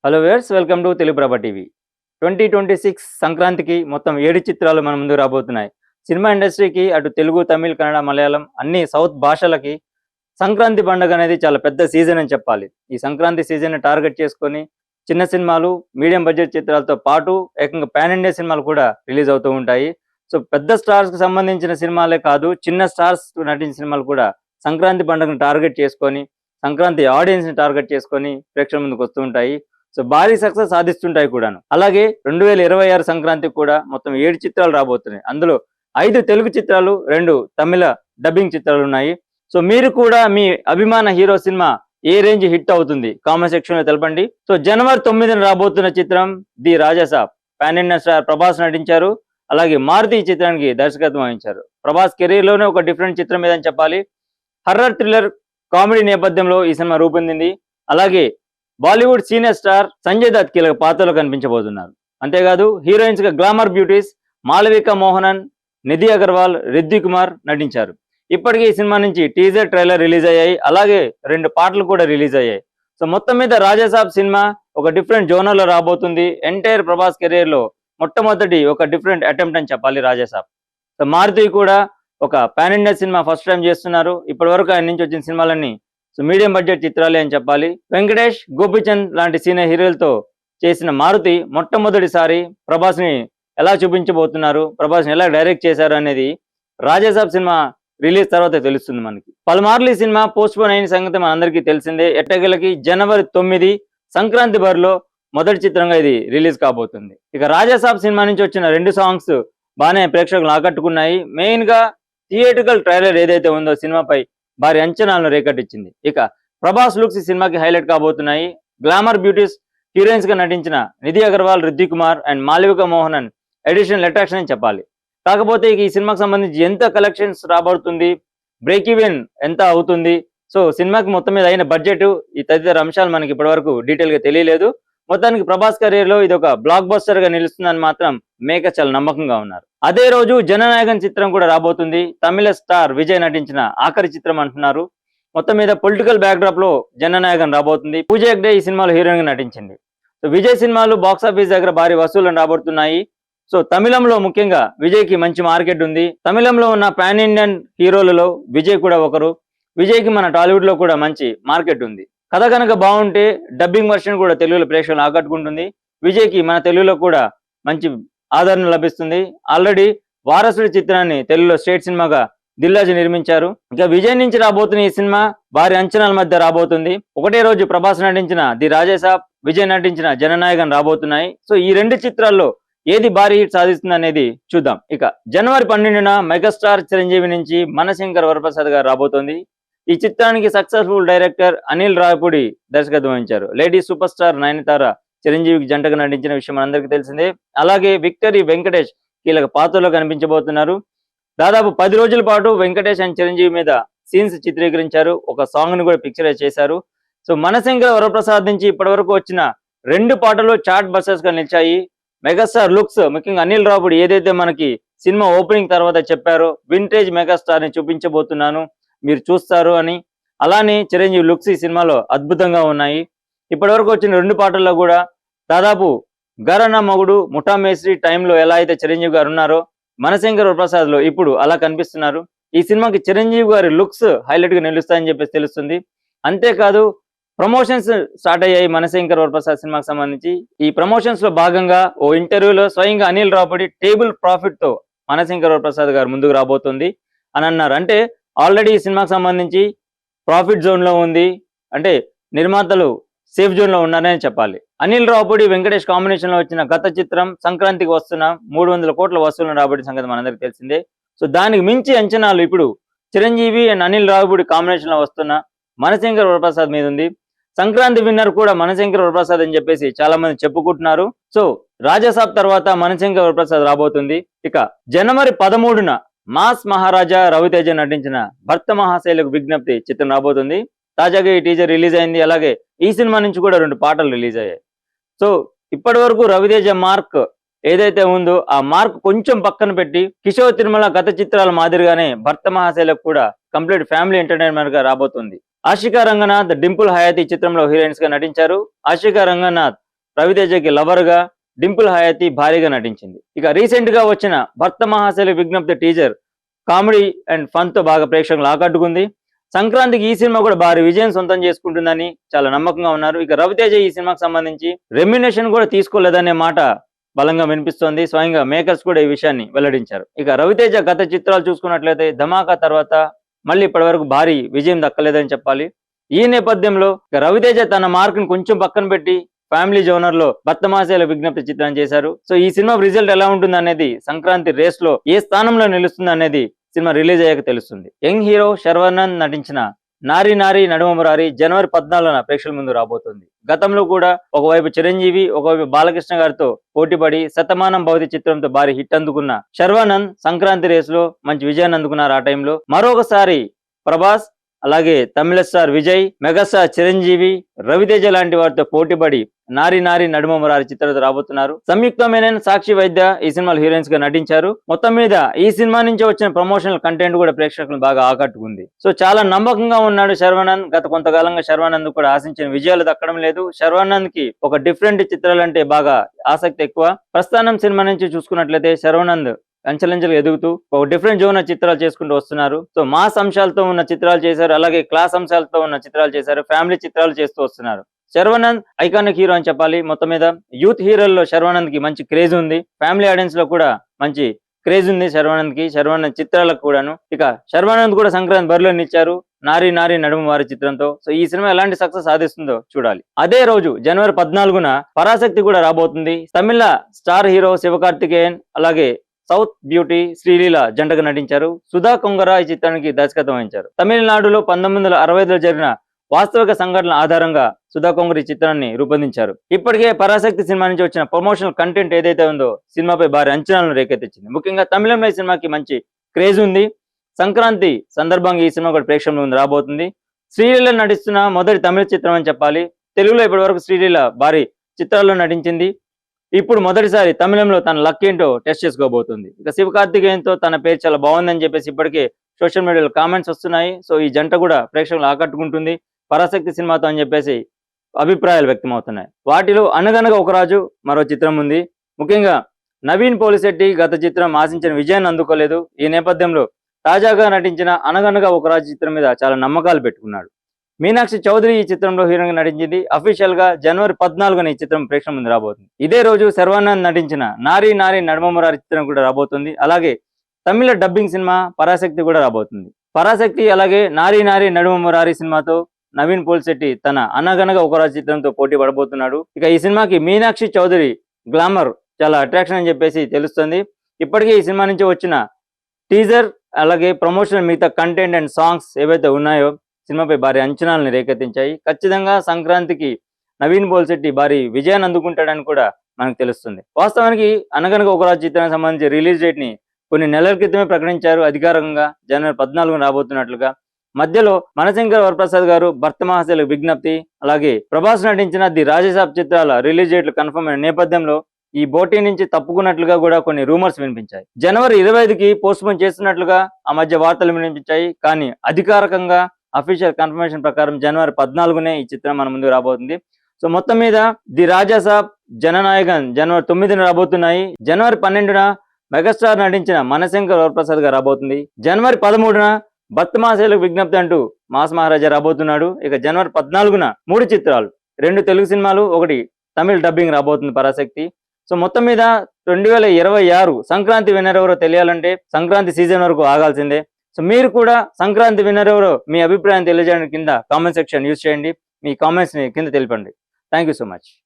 Hello viewers, welcome to Telugu Prabha TV. 2026 సంక్రాంతికి మొత్తం 7 చిత్రాలు మన ముందుకు రాబోతున్నాయి. సినిమా ఇండస్ట్రీకి అటు తెలుగు, తమిళ్, కన్నడ, మలయాళం అన్ని సౌత్ భాషలకి సంక్రాంతి పండుగ అనేది చాలా పెద్ద సీజన్ అని చెప్పాలి. ఈ సంక్రాంతి సీజన్‌ని టార్గెట్ చేసుకొని చిన్న సినిమాలు, మీడియం బడ్జెట్ చిత్రాలతో పాటు ఏకంగా పాన్ ఇండియా సినిమాలు కూడా రిలీజ్ అవుతూ ఉంటాయి. సో పెద్ద స్టార్స్‌కి సంబంధించిన సినిమాలే కాదు, చిన్న స్టార్స్ నటించిన సినిమాలు కూడా సంక్రాంతి పండుగను టార్గెట్ చేసుకొని, సంక్రాంతి ఆడియన్స్‌ని టార్గెట్ చేసుకొని ప్రేక్షకుల ముందుకు వస్తూ ఉంటాయి. సో భారీ సక్సెస్ సాధిస్తుంటాయి కూడాను. అలాగే 2026 సంక్రాంతికి కూడా మొత్తం 7 చిత్రాలు రాబోతున్నాయి. అందులో 5 తెలుగు చిత్రాలు, 2 తమిళ డబ్బింగ్ చిత్రాలు ఉన్నాయి. సో మీరు కూడా మీ అభిమాన హీరో సినిమా ఏ రేంజ్ హిట్ అవుతుంది కామెంట్ సెక్షన్ లో తెలపండి. సో జనవరి 9న రాబోతున్న చిత్రం the Raja Saab. Pan India star Prabhas నటించారు. అలాగే మారుతి ఈ చిత్రానికి దర్శకత్వం వహించారు. ప్రభాస్ కెరీర్ లోనే ఒక డిఫరెంట్ చిత్రం ఏదని చెప్పాలి. హర్రర్ థ్రిల్లర్ కామెడీ నేపథ్యంలో ఈ సినిమా రూపొందింది. అలాగే బాలీవుడ్ సీనియర్ స్టార్ సంజయ్ దత్ కీలక పాత్రలో కనిపించబోతున్నారు. అంతేకాదు హీరోయిన్స్ గా గ్లామర్ బ్యూటీస్ మాళవిక మోహనన్, నిధి అగర్వాల్, రిద్ది కుమార్ నటించారు. ఇప్పటికే ఈ సినిమా నుంచి టీజర్ ట్రైలర్ రిలీజ్ అయ్యాయి. అలాగే 2 పాటలు కూడా రిలీజ్ అయ్యాయి. సో మొత్తం మీద రాజాసాబ్ సినిమా ఒక డిఫరెంట్ జోనర్ లో రాబోతుంది. ఎంటైర్ ప్రభాస్ కెరీర్ లో మొట్టమొదటి ఒక డిఫరెంట్ అటెంప్ట్ అని చెప్పాలి రాజాసాబ్. సో మారుతి కూడా ఒక pan India cinema first time చేస్తున్నారు. ఇప్పటి వరకు ఆయన నుంచి వచ్చిన సినిమాలన్నీ సో మీడియం బడ్జెట్ చిత్రాలే అని చెప్పాలి. వెంకటేష్, గోపిచంద్ లాంటి సీనియర్ హీరోలతో చేసిన మారుతి మొట్టమొదటిసారి ప్రభాస్ ని ఎలా చూపించబోతున్నారు, ప్రభాస్ ని ఎలా డైరెక్ట్ చేశారు అనేది రాజాసాబ్ సినిమా రిలీజ్ తర్వాత తెలుస్తుంది మనకి. పలుమార్లు ఈ సినిమా పోస్ట్ పోన్ అయిన సంగతి మనందరికీ తెలిసిందే. ఎట్టకేలకి జనవరి 9 సంక్రాంతి బరిలో మొదటి చిత్రంగా ఇది రిలీజ్ కాబోతుంది. ఇక రాజాసాబ్ సినిమా నుంచి వచ్చిన 2 సాంగ్స్ బాగానే ప్రేక్షకులు ఆకట్టుకున్నాయి. మెయిన్ గా థియేట్రికల్ ట్రైలర్ ఏదైతే ఉందో సినిమాపై భారీ అంచనాలను రేకట్టించింది. ఇక ప్రభాస్ లుక్స్ ఈ సినిమాకి హైలైట్ కాబోతున్నాయి. గ్లామర్ బ్యూటీస్ హీరోయిన్స్ గా నటించిన Nidhi Agarwal, Riddhi Kumar and Malavika Mohanan additional attraction అని చెప్పాలి. కాకపోతే ఈ సినిమాకి సంబంధించి ఎంత కలెక్షన్స్ రాబడుతుంది, బ్రేక్ ఈవెన్ ఎంత అవుతుంది, సో సినిమాకి మొత్తం మీద అయిన బడ్జెట్, ఈ తదితర అంశాలు మనకి ఇప్పటివరకు డీటెయిల్ గా తెలియలేదు. మొత్తానికి ప్రభాస్ కెరీర్ లో ఇది ఒక బ్లాక్ బస్టర్ గా నిలుస్తుందని మాత్రం మేకర్స్ చాలా నమ్మకంగా ఉన్నారు. అదే రోజు జననాయకన్ చిత్రం కూడా రాబోతుంది. తమిళ స్టార్ విజయ్ నటించిన ఆఖరి చిత్రం అంటున్నారు. మొత్తం మీద పొలిటికల్ బ్యాక్డ్రాప్ లో జననాయకన్ రాబోతుంది. పూజ హెగ్డే ఈ సినిమాలో హీరోయిన్ గా నటించింది. సో విజయ్ సినిమాలు బాక్సాఫీస్ దగ్గర భారీ వసూళ్లను రాబడుతున్నాయి. సో తమిళంలో ముఖ్యంగా విజయ్ కి మంచి మార్కెట్ ఉంది. తమిళంలో ఉన్న పాన్ ఇండియన్ హీరోలలో విజయ్ కూడా ఒకరు. విజయ్ కి మన టాలీవుడ్ లో కూడా మంచి మార్కెట్ ఉంది. కథ కనుక బాగుంటే డబ్బింగ్ వర్షన్ కూడా తెలుగులో ప్రేక్షకులను ఆకట్టుకుంటుంది. విజయ్ కి మన తెలుగులో కూడా మంచి ఆదరణ లభిస్తుంది. ఆల్రెడీ వారసుడి చిత్రాన్ని తెలుగులో స్టేట్ సినిమాగా దిల్రాజు నిర్మించారు. ఇక విజయ్ నుంచి రాబోతున్న ఈ సినిమా భారీ అంచనాల మధ్య రాబోతుంది. ఒకటే రోజు ప్రభాస్ నటించిన ది రాజాసాబ్, విజయ్ నటించిన జననాయకన్ రాబోతున్నాయి. సో ఈ 2 చిత్రాల్లో ఏది భారీ హిట్ సాధిస్తుంది అనేది చూద్దాం. ఇక జనవరి 12న మెగాస్టార్ చిరంజీవి నుంచి మనశంకర్ వరప్రసాద్ గారు రాబోతోంది. ఈ చిత్రానికి సక్సెస్ఫుల్ డైరెక్టర్ అనిల్ రావిపూడి దర్శకత్వం వహించారు. లేడీ సూపర్ స్టార్ నయనతార చిరంజీవికి జంటగా నటించిన విషయం మనందరికీ తెలిసిందే. అలాగే విక్టరీ వెంకటేష్ కీలక పాత్రలో కనిపించబోతున్నారు. దాదాపు 10 రోజుల పాటు వెంకటేష్ అండ్ చిరంజీవి మీద సీన్స్ చిత్రీకరించారు. ఒక సాంగ్ ను కూడా పిక్చరైజ్ చేశారు. సో మనశంకర్ వరప్రసాద్ నుంచి ఇప్పటి వరకు వచ్చిన 2 పాటలు చార్ట్ బస్సెస్ గా నిలిచాయి. మెగాస్టార్ లుక్స్ ముఖ్యంగా అనిల్ రావిపూడి ఏదైతే మనకి సినిమా ఓపెనింగ్ తర్వాత చెప్పారో వింటేజ్ మెగాస్టార్ ని చూపించబోతున్నాను, మీరు చూస్తారు అని. అలానే చిరంజీవి లుక్స్ ఈ సినిమాలో అద్భుతంగా ఉన్నాయి. ఇప్పటి వరకు వచ్చిన 2 పాటల్లో కూడా దాదాపు గరన్న మొగుడు, ముఠా మేస్త్రి టైంలో ఎలా అయితే చిరంజీవి గారు ఉన్నారో మనశంకర్ ప్రసాద్ లో ఇప్పుడు అలా కనిపిస్తున్నారు. ఈ సినిమాకి చిరంజీవి గారి లుక్స్ హైలైట్ గా నిలుస్తాయని చెప్పేసి తెలుస్తుంది. అంతేకాదు ప్రమోషన్స్ స్టార్ట్ అయ్యాయి మనశంకర్ వరప్రసాద్ సినిమాకి సంబంధించి. ఈ ప్రమోషన్స్ లో భాగంగా ఓ ఇంటర్వ్యూలో స్వయంగా అనిల్ రావిపూడి టేబుల్ ప్రాఫిట్ తో మనశంకర్ వరప్రసాద్ గారు ముందుకు రాబోతుంది అని అన్నారు. అంటే ఆల్రెడీ ఈ సినిమాకి సంబంధించి ప్రాఫిట్ జోన్ లో ఉంది, అంటే నిర్మాతలు సేఫ్ జోన్ లో ఉన్నారని చెప్పాలి. అనిల్ రావిపూడి వెంకటేష్ కాంబినేషన్ లో వచ్చిన గత చిత్రం సంక్రాంతికి వస్తున్న 300 కోట్ల వసూలను రాబడిన సంగతి మనందరికీ తెలిసిందే. సో దానికి మించి అంచనాలు ఇప్పుడు చిరంజీవి అండ్ అనిల్ రావిపూడి కాంబినేషన్ లో వస్తున్న మనశంకర్ వరప్రసాద్ మీద ఉంది. సంక్రాంతి విన్నర్ కూడా మనశంకర్ వరప్రసాద్ అని చెప్పేసి చాలా మంది చెప్పుకుంటున్నారు. సో రాజాసాబ్ తర్వాత మనశంకర్ వరప్రసాద్ రాబోతుంది. ఇక జనవరి 13న మాస్ మహారాజా రవితేజ నటించిన భర్త మహాశైలకు విజ్ఞప్తి చిత్రం రాబోతుంది. తాజాగా ఈ టీజర్ రిలీజ్ అయింది. అలాగే ఈ సినిమా నుంచి కూడా 2 పాటలు రిలీజ్ అయ్యాయి. సో ఇప్పటి వరకు రవితేజ మార్క్ ఏదైతే ఉందో ఆ మార్క్ కొంచెం పక్కన పెట్టి కిషోర్ తిరుమల గత చిత్రాల మాదిరిగానే భర్త మహాశైలకు కూడా కంప్లీట్ ఫ్యామిలీ ఎంటర్టైన్మెంట్ గా రాబోతుంది. ఆషికా రంగనాథ్, డింపుల్ హయాతి చిత్రంలో హీరోయిన్స్ గా నటించారు. ఆషికా రంగనాథ్ రవితేజకి లవర్ గా డింపుల్ హయాతి భారీగా నటించింది. ఇక రీసెంట్ గా వచ్చిన భర్త మహాశైలి విజ్ఞప్తి టీజర్ కామెడీ అండ్ ఫన్ తో బాగా ప్రేక్షకులు ఆకట్టుకుంది. సంక్రాంతికి ఈ సినిమా కూడా భారీ విజయం సొంతం చేసుకుంటుందని చాలా నమ్మకంగా ఉన్నారు. ఇక రవితేజ ఈ సినిమాకి సంబంధించి రెమ్యునేషన్ కూడా తీసుకోలేదనే మాట బలంగా వినిపిస్తోంది. స్వయంగా మేకర్స్ కూడా ఈ విషయాన్ని వెల్లడించారు. ఇక రవితేజ గత చిత్రాలు చూసుకున్నట్లయితే ధమాకా తర్వాత మళ్ళీ ఇప్పటి వరకు భారీ విజయం దక్కలేదని చెప్పాలి. ఈ నేపథ్యంలో ఇక రవితేజ తన మార్క్ ని కొంచెం పక్కన పెట్టి ఫ్యామిలీ జోనర్ లో భర్తమాసేల విజ్ఞప్తి చిత్రం చేశారు. సో ఈ సినిమా రిజల్ట్ ఎలా ఉంటుంది అనేది, సంక్రాంతి రేస్ లో ఏ స్థానంలో నిలుస్తుంది అనేది సినిమా రిలీజ్ అయ్యాక తెలుస్తుంది. యంగ్ హీరో శర్వానంద్ నటించిన నారీ నారీ నడుమ మురారి జనవరి 14న ప్రేక్షకుల ముందు రాబోతుంది. గతంలో కూడా ఒకవైపు చిరంజీవి, ఒకవైపు బాలకృష్ణ గారితో పోటీపడి శతమానం భవతి చిత్రంతో భారీ హిట్ అందుకున్న శర్వానంద్ సంక్రాంతి రేస్ లో మంచి విజయాన్ని అందుకున్నారు. ఆ టైంలో మరొకసారి ప్రభాస్, అలాగే తమిళ స్టార్ విజయ్, మెగాస్టార్ చిరంజీవి, రవితేజ లాంటి వారితో పోటీపడి నారీ నారీ నడుమ మురారి చిత్రంతో రాబోతున్నారు. సంయుక్తమైన సాక్షి వైద్య ఈ సినిమాలో హీరోయిన్స్ గా నటించారు. మొత్తం మీద ఈ సినిమా నుంచి వచ్చిన ప్రమోషనల్ కంటెంట్ కూడా ప్రేక్షకులను బాగా ఆకట్టుకుంది. సో చాలా నమ్మకంగా ఉన్నాడు శర్వానంద్. గత కొంతకాలంగా శర్వానంద్ కూడా ఆశించిన విజయాలు దక్కడం లేదు. శర్వానంద్ కి ఒక డిఫరెంట్ చిత్రాలంటే బాగా ఆసక్తి ఎక్కువ. ప్రస్థానం సినిమా నుంచి చూసుకున్నట్లయితే శర్వానంద్ అంచెలంచెలు ఎదుగుతూ ఒక డిఫరెంట్ జోన్ చిత్రాలు చేసుకుంటూ వస్తున్నారు. సో మాస్ అంశాలతో ఉన్న చిత్రాలు చేశారు, అలాగే క్లాస్ అంశాలతో ఉన్న చిత్రాలు చేశారు, ఫ్యామిలీ చిత్రాలు చేస్తూ వస్తున్నారు. శర్వానంద్ ఐకానిక్ హీరో అని చెప్పాలి. మొత్తం మీద యూత్ హీరోల్లో శర్వానంద్ కి మంచి క్రేజ్ ఉంది. ఫ్యామిలీ ఆడియన్స్ లో కూడా మంచి క్రేజ్ ఉంది శర్వానంద్ కి, శర్వానంద్ చిత్రాలకు కూడాను. ఇక శర్వానంద్ కూడా సంక్రాంతి బరిలో నిలిచారు నారీ నారీ నడుము వారి చిత్రంతో. సో ఈ సినిమా ఎలాంటి సక్సెస్ సాధిస్తుందో చూడాలి. అదే రోజు జనవరి 14న పరాశక్తి కూడా రాబోతుంది. తమిళ స్టార్ హీరో శివకార్తికేయన్, అలాగే సౌత్ బ్యూటీ శ్రీలీల జంటగా నటించారు. సుధా కొంగర ఈ చిత్రానికి దర్శకత్వం వహించారు. తమిళనాడులో 1965లో జరిగిన వాస్తవిక సంఘటనల ఆధారంగా సుధా కొంగర ఈ చిత్రాన్ని రూపొందించారు. ఇప్పటికే పరాశక్తి సినిమా నుంచి వచ్చిన ప్రమోషనల్ కంటెంట్ ఏదైతే ఉందో సినిమాపై భారీ అంచనాలను రేకెత్తించింది. ముఖ్యంగా తమిళంలో ఈ సినిమాకి మంచి క్రేజ్ ఉంది. సంక్రాంతి సందర్భంగా ఈ సినిమా కూడా ప్రేక్షకుల ముందు రాబోతుంది. శ్రీలీల నటిస్తున్న మొదటి తమిళ చిత్రం అని చెప్పాలి. తెలుగులో ఇప్పటి వరకు శ్రీలీల భారీ చిత్రాల్లో నటించింది. ఇప్పుడు మొదటిసారి తమిళంలో తన లక్ ఏంటో టెస్ట్ చేసుకోబోతుంది. ఇక శివకార్తికేయన్తో తన పేరు చాలా బాగుందని చెప్పేసి ఇప్పటికే సోషల్ మీడియాలో కామెంట్స్ వస్తున్నాయి. సో ఈ జంట కూడా ప్రేక్షకులు ఆకట్టుకుంటుంది పరాశక్తి సినిమాతో అని చెప్పేసి అభిప్రాయాలు వ్యక్తమవుతున్నాయి. వాటిలో అనగనగా ఒక రాజు మరో చిత్రం ఉంది. ముఖ్యంగా నవీన్ పోలిశెట్టి గత చిత్రం ఆశించిన విజయాన్ని అందుకోలేదు. ఈ నేపథ్యంలో తాజాగా నటించిన అనగనగా ఒక రాజు చిత్రం మీద చాలా నమ్మకాలు పెట్టుకున్నాడు. మీనాక్షి చౌదరి ఈ చిత్రంలో హీరోయిన్ నటించింది. అఫీషియల్ గా జనవరి 14న ఈ చిత్రం ప్రేక్షకుల ముందు రాబోతుంది. ఇదే రోజు శర్వానంద్ నటించిన నారీ నారీ నడుమ మురారి చిత్రం కూడా రాబోతుంది. అలాగే తమిళ డబ్బింగ్ సినిమా పరాశక్తి కూడా రాబోతుంది. పరాశక్తి అలాగే నారీ నారీ నడుమ మురారి సినిమాతో నవీన్ పోలిశెట్టి తన అనగనగా ఒక రాజు చిత్రంతో పోటీ పడబోతున్నాడు. ఇక ఈ సినిమాకి మీనాక్షి చౌదరి గ్లామర్ చాలా అట్రాక్షన్ అని చెప్పేసి తెలుస్తుంది. ఇప్పటికే ఈ సినిమా నుంచి వచ్చిన టీజర్, అలాగే ప్రమోషన్, మిగతా కంటెంట్ అండ్ సాంగ్స్ ఏవైతే ఉన్నాయో సినిమాపై భారీ అంచనాలను రేకెత్తించాయి. ఖచ్చితంగా సంక్రాంతికి నవీన్ పోలిశెట్టి భారీ విజయాన్ని అందుకుంటాడని కూడా మనకు తెలుస్తుంది. వాస్తవానికి అనగనగా ఒక రాజు చిత్రానికి సంబంధించి రిలీజ్ డేట్ ని కొన్ని నెలల క్రితమే ప్రకటించారు అధికారికంగా, జనవరి 14న రాబోతున్నట్లుగా. మధ్యలో మనశంకర్ వరప్రసాద్ గారు భర్త మహాశైల విజ్ఞప్తి, అలాగే ప్రభాస్ నటించిన ది రాజసాబ్ చిత్రాల రిలీజ్ డేట్లు కన్ఫర్మ్ అయిన నేపథ్యంలో ఈ పోటీ నుంచి తప్పుకున్నట్లుగా కూడా కొన్ని రూమర్స్ వినిపించాయి. జనవరి 25కి పోస్ట్ పోన్ చేస్తున్నట్లుగా ఆ మధ్య వార్తలు వినిపించాయి. కానీ అధికారికంగా అఫీషియల్ కన్ఫర్మేషన్ ప్రకారం జనవరి 14నే ఈ చిత్రం మన ముందుకు రాబోతుంది. సో మొత్తం మీద ది రాజాసాబ్, జననాయకన్ జనవరి 9న రాబోతున్నాయి. జనవరి 12న మెగాస్టార్ నటించిన మనశంకర్ వరప్రసాద్ గారు రాబోతుంది. జనవరి 13న భర్త మహాశైలకు విజ్ఞప్తి అంటూ మాస్ మహారాజా రాబోతున్నాడు. ఇక జనవరి 14న 3 చిత్రాలు, 2 తెలుగు సినిమాలు, 1 తమిళ డబ్బింగ్ రాబోతుంది పరాశక్తి. సో మొత్తం మీద 2026 సంక్రాంతి విన్నర్ ఎవరో తెలియాలంటే సంక్రాంతి సీజన్ వరకు ఆగాల్సిందే. సో మీరు కూడా సంక్రాంతి విన్నర్ ఎవరో మీ అభిప్రాయం తెలియజేయడానికి కింద కామెంట్ సెక్షన్ యూజ్ చేయండి. మీ కామెంట్స్ ని కింద తెలిపండి. Thank you so much.